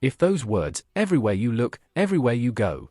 If those words, everywhere you look, everywhere you go,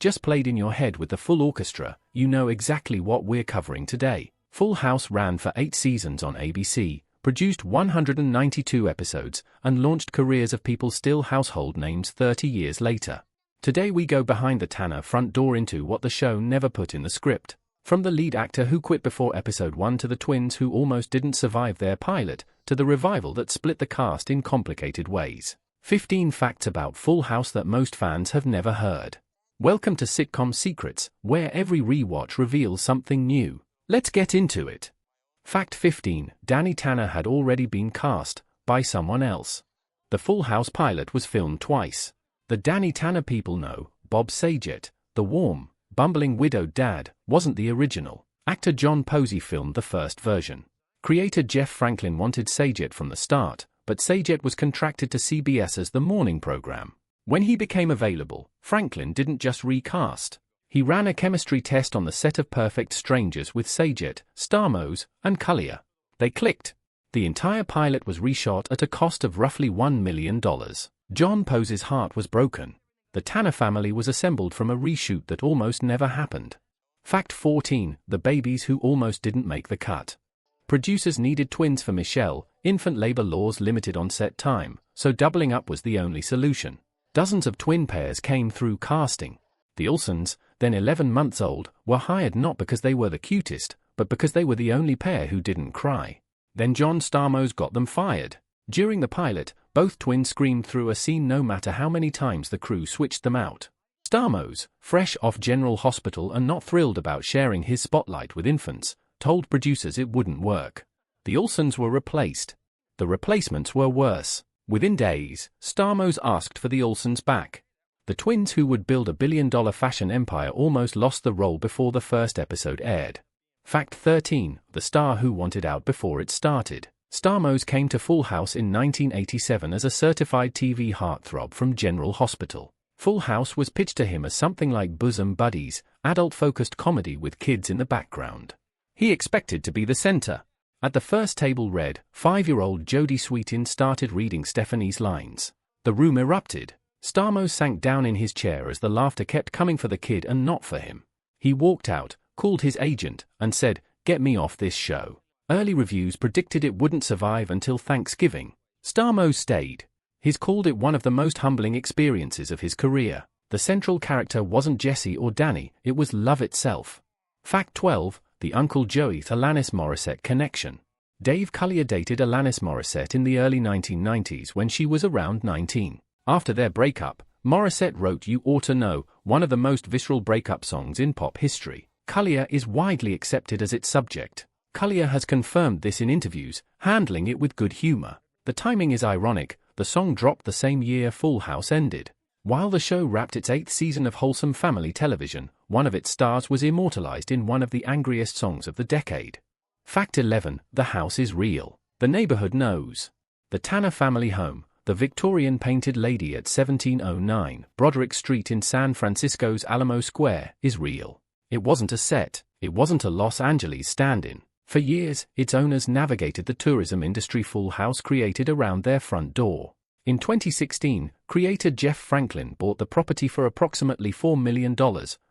just played in your head with the full orchestra, you know exactly what we're covering today. Full House ran for 8 seasons on ABC, produced 192 episodes, and launched careers of people still household names 30 years later. Today we go behind the Tanner front door into what the show never put in the script. From the lead actor who quit before episode 1 to the twins who almost didn't survive their pilot, to the revival that split the cast in complicated ways. 15 facts about Full House that most fans have never heard. Welcome to Sitcom Secrets, where every rewatch reveals something new. Let's get into it. Fact 15. Danny Tanner had already been cast by someone else. The Full House pilot was filmed twice. The Danny Tanner people know, Bob Saget, the warm, bumbling widowed dad, wasn't the original. Actor John Posey filmed the first version. Creator Jeff Franklin wanted Saget from the start, but Saget was contracted to CBS's The Morning program. When he became available, Franklin didn't just recast. He ran a chemistry test on the set of Perfect Strangers with Saget, Stamos, and Collier. They clicked. The entire pilot was reshot at a cost of roughly $1 million. John Posey's heart was broken. The Tanner family was assembled from a reshoot that almost never happened. Fact 14. The babies who almost didn't make the cut. Producers needed twins for Michelle. Infant labor laws limited on-set time, so doubling up was the only solution. Dozens of twin pairs came through casting. The Olsens, then 11 months old, were hired not because they were the cutest, but because they were the only pair who didn't cry. Then John Stamos got them fired. During the pilot, both twins screamed through a scene no matter how many times the crew switched them out. Stamos, fresh off General Hospital and not thrilled about sharing his spotlight with infants, told producers it wouldn't work. The Olsens were replaced. The replacements were worse. Within days, Stamos asked for the Olsens back. The twins who would build a billion-dollar fashion empire almost lost the role before the first episode aired. Fact 13. The star who wanted out before it started. Stamos came to Full House in 1987 as a certified TV heartthrob from General Hospital. Full House was pitched to him as something like Bosom Buddies, adult-focused comedy with kids in the background. He expected to be the center. At the first table read, 5-year-old Jodie Sweetin started reading Stephanie's lines. The room erupted. Stamos sank down in his chair as the laughter kept coming for the kid and not for him. He walked out, called his agent, and said, "Get me off this show." Early reviews predicted it wouldn't survive until Thanksgiving. Stamos stayed. He's called it one of the most humbling experiences of his career. The central character wasn't Jesse or Danny, it was love itself. Fact 12. The Uncle Joey Alanis Morissette connection. Dave Collier dated Alanis Morissette in the early 1990s when she was around 19. After their breakup, Morissette wrote You Ought to Know, one of the most visceral breakup songs in pop history. Collier is widely accepted as its subject. Collier has confirmed this in interviews, handling it with good humor. The timing is ironic, the song dropped the same year Full House ended. While the show wrapped its 8th season of wholesome family television, one of its stars was immortalized in one of the angriest songs of the decade. Fact 11. The house is real. The neighborhood knows. The Tanner family home, the Victorian painted lady at 1709 Broderick Street in San Francisco's Alamo Square, is real. It wasn't a set, it wasn't a Los Angeles stand-in. For years, its owners navigated the tourism industry Full House created around their front door. In 2016, creator Jeff Franklin bought the property for approximately $4 million,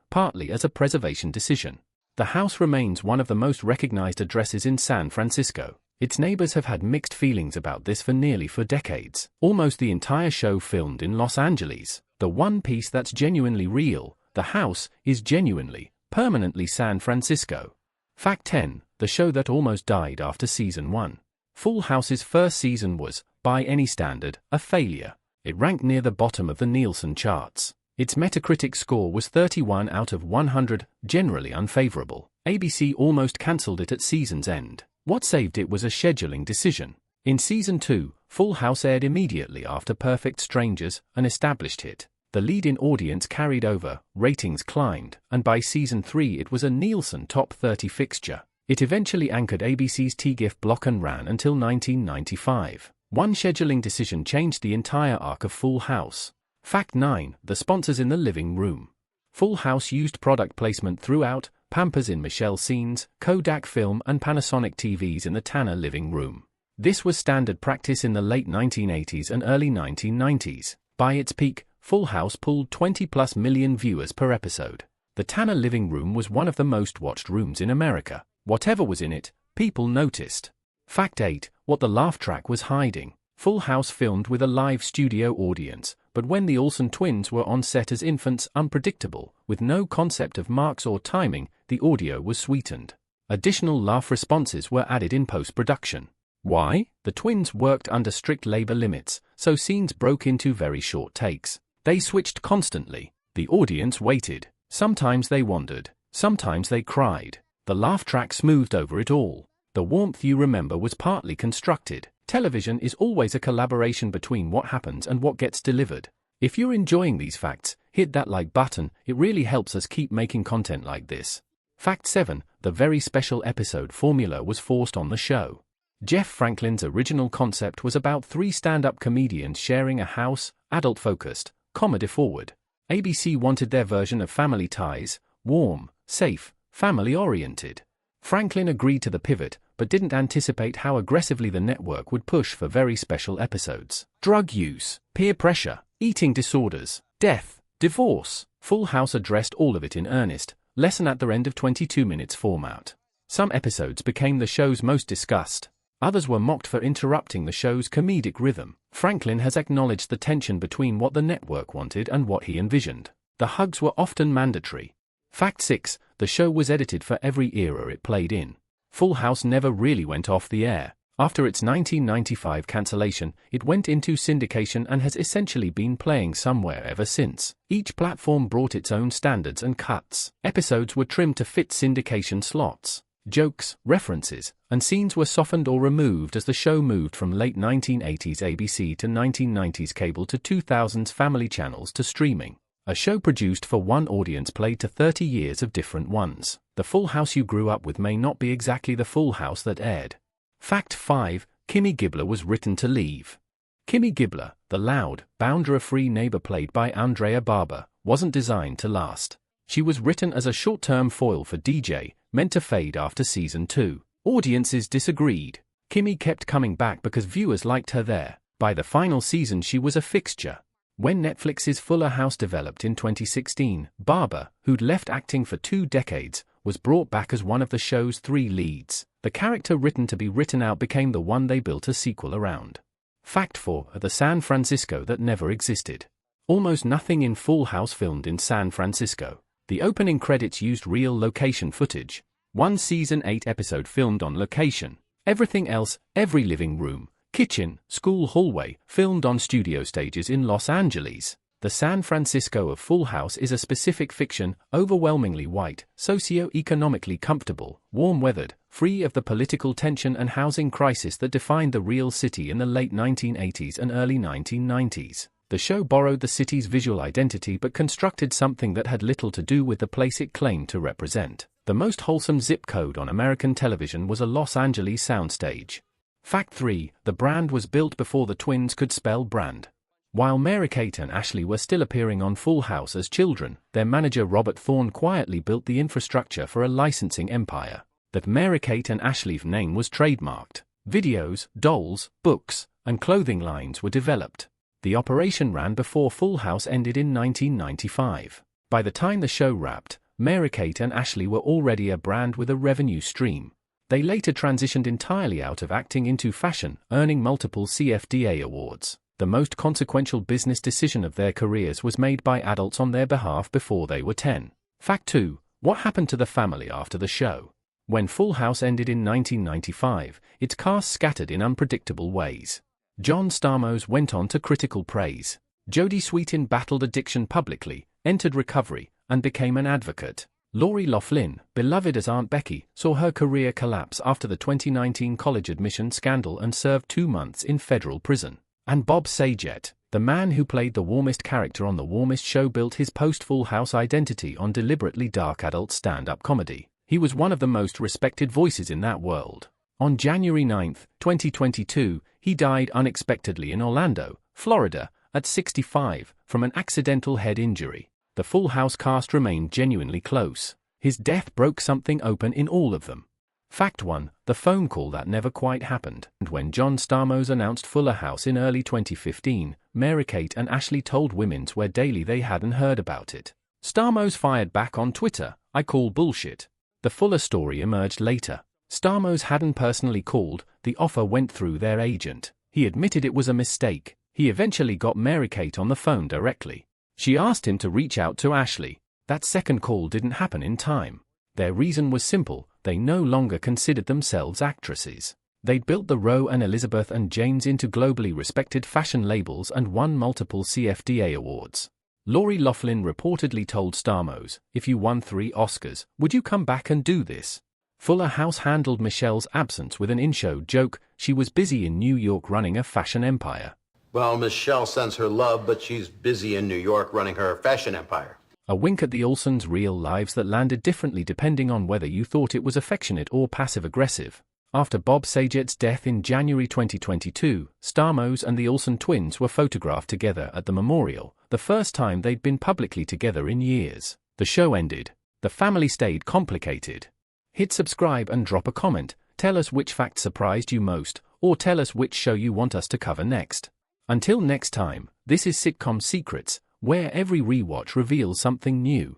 partly as a preservation decision. The house remains one of the most recognized addresses in San Francisco. Its neighbors have had mixed feelings about this for nearly 4 decades. Almost the entire show filmed in Los Angeles. The one piece that's genuinely real, the house, is genuinely, permanently San Francisco. Fact 10. The show that almost died after season 1. Full House's first season was, by any standard, a failure. It ranked near the bottom of the Nielsen charts. Its Metacritic score was 31 out of 100, generally unfavorable. ABC almost cancelled it at season's end. What saved it was a scheduling decision. In season 2, Full House aired immediately after Perfect Strangers, an established hit. The lead-in audience carried over, ratings climbed, and by season 3 it was a Nielsen top 30 fixture. It eventually anchored ABC's T-GIF block and ran until 1995. One scheduling decision changed the entire arc of Full House. Fact 9. The sponsors in the living room. Full House used product placement throughout, Pampers in Michelle scenes, Kodak film and Panasonic TVs in the Tanner living room. This was standard practice in the late 1980s and early 1990s. By its peak, Full House pulled 20+ million viewers per episode. The Tanner living room was one of the most watched rooms in America. Whatever was in it, people noticed. Fact 8. What the laugh track was hiding. Full House filmed with a live studio audience, but when the Olsen twins were on set as infants, unpredictable, with no concept of marks or timing, the audio was sweetened. Additional laugh responses were added in post-production. Why? The twins worked under strict labor limits, so scenes broke into very short takes. They switched constantly. The audience waited. Sometimes they wondered. Sometimes they cried. The laugh track smoothed over it all. The warmth you remember was partly constructed. Television is always a collaboration between what happens and what gets delivered. If you're enjoying these facts, hit that like button. It really helps us keep making content like this. Fact 7. The very special episode formula was forced on the show. Jeff Franklin's original concept was about 3 stand-up comedians sharing a house, adult-focused, comedy-forward. ABC wanted their version of Family Ties, warm, safe, family-oriented. Franklin agreed to the pivot, but didn't anticipate how aggressively the network would push for very special episodes. Drug use, peer pressure, eating disorders, death, divorce. Full House addressed all of it in earnest, lesson at the end of 22 minutes format. Some episodes became the show's most discussed. Others were mocked for interrupting the show's comedic rhythm. Franklin has acknowledged the tension between what the network wanted and what he envisioned. The hugs were often mandatory. Fact 6. The show was edited for every era it played in. Full House never really went off the air. After its 1995 cancellation, it went into syndication and has essentially been playing somewhere ever since. Each platform brought its own standards and cuts. Episodes were trimmed to fit syndication slots. Jokes, references, and scenes were softened or removed as the show moved from late 1980s ABC to 1990s cable to 2000s family channels to streaming. A show produced for one audience played to 30 years of different ones. The Full House you grew up with may not be exactly the Full House that aired. Fact 5. Kimmy Gibbler was written to leave. Kimmy Gibbler, the loud, boundary-free neighbor played by Andrea Barber, wasn't designed to last. She was written as a short-term foil for DJ, meant to fade after season 2. Audiences disagreed. Kimmy kept coming back because viewers liked her there. By the final season she was a fixture. When Netflix's Fuller House developed in 2016, Barber, who'd left acting for 2 decades, was brought back as one of the show's 3 leads. The character written to be written out became the one they built a sequel around. Fact 4. The San Francisco that never existed. Almost nothing in Full House filmed in San Francisco. The opening credits used real location footage. One season 8 episode filmed on location. Everything else, every living room, kitchen, school hallway, filmed on studio stages in Los Angeles. The San Francisco of Full House is a specific fiction, overwhelmingly white, socio-economically comfortable, warm-weathered, free of the political tension and housing crisis that defined the real city in the late 1980s and early 1990s. The show borrowed the city's visual identity but constructed something that had little to do with the place it claimed to represent. The most wholesome zip code on American television was a Los Angeles soundstage. Fact 3. The brand was built before the twins could spell brand. While Mary-Kate and Ashley were still appearing on Full House as children, their manager Robert Thorne quietly built the infrastructure for a licensing empire. That Mary-Kate and Ashley's name was trademarked. Videos, dolls, books, and clothing lines were developed. The operation ran before Full House ended in 1995. By the time the show wrapped, Mary-Kate and Ashley were already a brand with a revenue stream. They later transitioned entirely out of acting into fashion, earning multiple CFDA awards. The most consequential business decision of their careers was made by adults on their behalf before they were 10. Fact 2. What happened to the family after the show? When Full House ended in 1995, its cast scattered in unpredictable ways. John Stamos went on to critical praise. Jodie Sweetin battled addiction publicly, entered recovery, and became an advocate. Lori Loughlin, beloved as Aunt Becky, saw her career collapse after the 2019 college admission scandal and served 2 months in federal prison. And Bob Saget, the man who played the warmest character on The Warmest Show, built his post-Full House identity on deliberately dark adult stand-up comedy. He was one of the most respected voices in that world. On January 9, 2022, he died unexpectedly in Orlando, Florida, at 65, from an accidental head injury. The Full House cast remained genuinely close. His death broke something open in all of them. Fact 1. The phone call that never quite happened. And when John Stamos announced Fuller House in early 2015, Mary-Kate and Ashley told Women's Wear Daily they hadn't heard about it. Stamos fired back on Twitter, "I call bullshit." The Fuller story emerged later. Stamos hadn't personally called, the offer went through their agent. He admitted it was a mistake. He eventually got Mary-Kate on the phone directly. She asked him to reach out to Ashley. That second call didn't happen in time. Their reason was simple: they no longer considered themselves actresses. They'd built the Roe and Elizabeth and Janes into globally respected fashion labels and won multiple CFDA awards. Lori Loughlin reportedly told Stamos, "If you won 3 Oscars, would you come back and do this?" Fuller House handled Michelle's absence with an in-show joke: she was busy in New York running a fashion empire. Well, Michelle sends her love, but she's busy in New York running her fashion empire. A wink at the Olsen's real lives that landed differently depending on whether you thought it was affectionate or passive-aggressive. After Bob Saget's death in January 2022, Stamos and the Olsen twins were photographed together at the memorial, the first time they'd been publicly together in years. The show ended. The family stayed complicated. Hit subscribe and drop a comment. Tell us which fact surprised you most, or tell us which show you want us to cover next. Until next time, this is Sitcom Secrets, where every rewatch reveals something new.